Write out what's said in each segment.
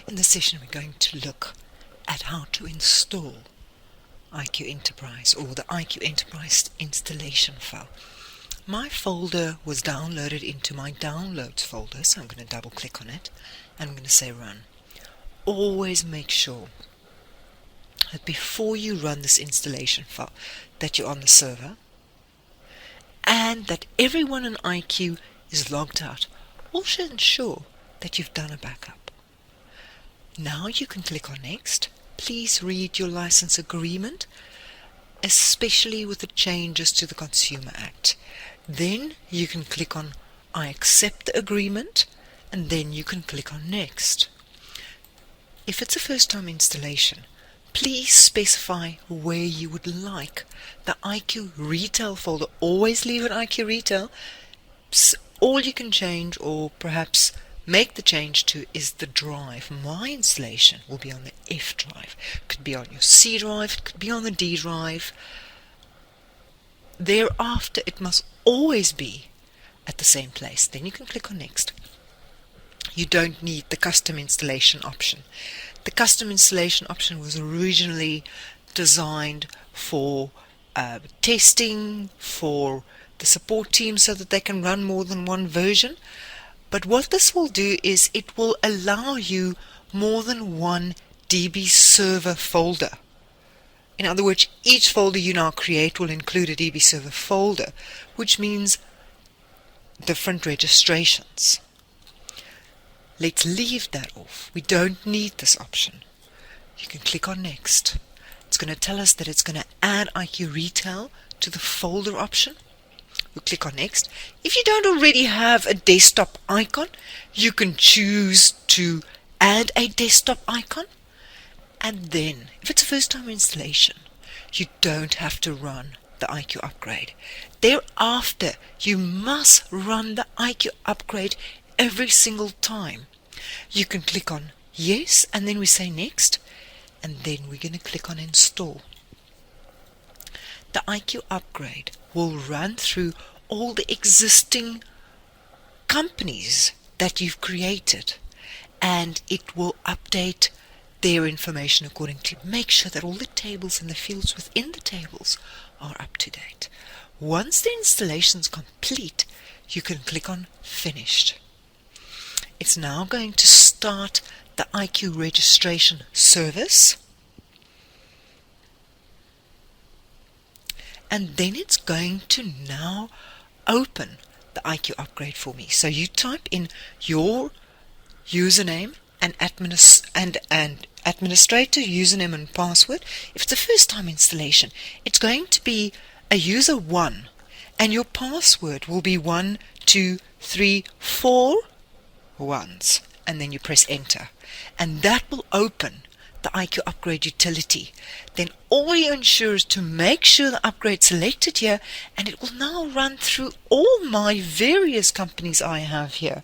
In this session we're going to look at how to install IQ Enterprise, or the IQ Enterprise installation file. My folder was downloaded into my downloads folder, so I'm going to double click on it and I'm going to say run. Always make sure that before you run this installation file that you're on the server and that everyone in IQ is logged out. Also ensure that you've done a backup. Now you can click on next. Please read your license agreement, especially with the changes to the Consumer Act. Then you can click on I accept the agreement, and then you can click on next. If it's a first time installation, please specify where you would like the IQ Retail folder. Always leave an IQ Retail. All you can change, or perhaps make the change to, is the drive. My installation will be on the F drive. It could be on your C drive, it could be on the D drive. Thereafter, it must always be at the same place. Then you can click on next. You don't need the custom installation option. The custom installation option was originally designed for testing, for the support team, so that they can run more than one version. But what this will do is it will allow you more than one DB server folder. In other words, each folder you now create will include a DB server folder, which means different registrations. Let's leave that off. We don't need this option. You can click on next. It's going to tell us that it's going to add IQ Retail to the folder option. We'll click on next. If you don't already have a desktop icon, you can choose to add a desktop icon. And then, if it's a first time installation, you don't have to run the IQ upgrade. Thereafter, you must run the IQ upgrade every single time. You can click on yes, and then we say next, and then we're going to click on install. The IQ upgrade will run through all the existing companies that you've created, and it will update their information accordingly. Make sure that all the tables and the fields within the tables are up to date. Once the installation is complete, you can click on finished. It's now going to start the IQ registration service, and then it's going to now open the IQ upgrade for me. So you type in your username and administrator username and password. If it's a first time installation, it's going to be a user 1, and your password will be 1, 2, 3, 4 ones, and then you press enter, and that will open the IQ upgrade utility. Then all you ensure is to make sure the upgrade selected here, and it will now run through all my various companies I have here.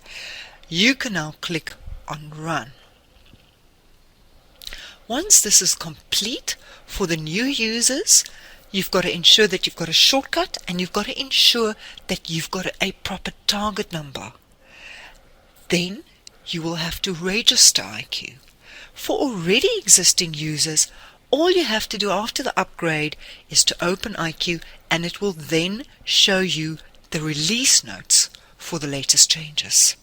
You can now click on run. Once this is complete, for the new users, you've got to ensure that you've got a shortcut, and you've got to ensure that you've got a proper target number. Then you will have to register IQ. For already existing users, all you have to do after the upgrade is to open IQ, and it will then show you the release notes for the latest changes.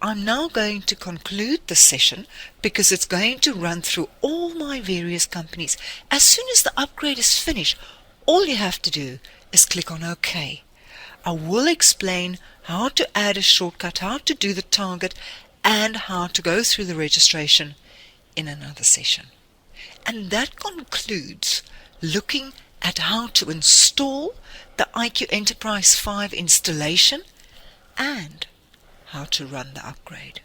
I'm now going to conclude this session because it's going to run through all my various companies. As soon as the upgrade is finished, all you have to do is click on OK. I will explain how to add a shortcut, how to do the target, and how to go through the registration in another session. And that concludes looking at how to install the IQ Enterprise 5 installation and how to run the upgrade.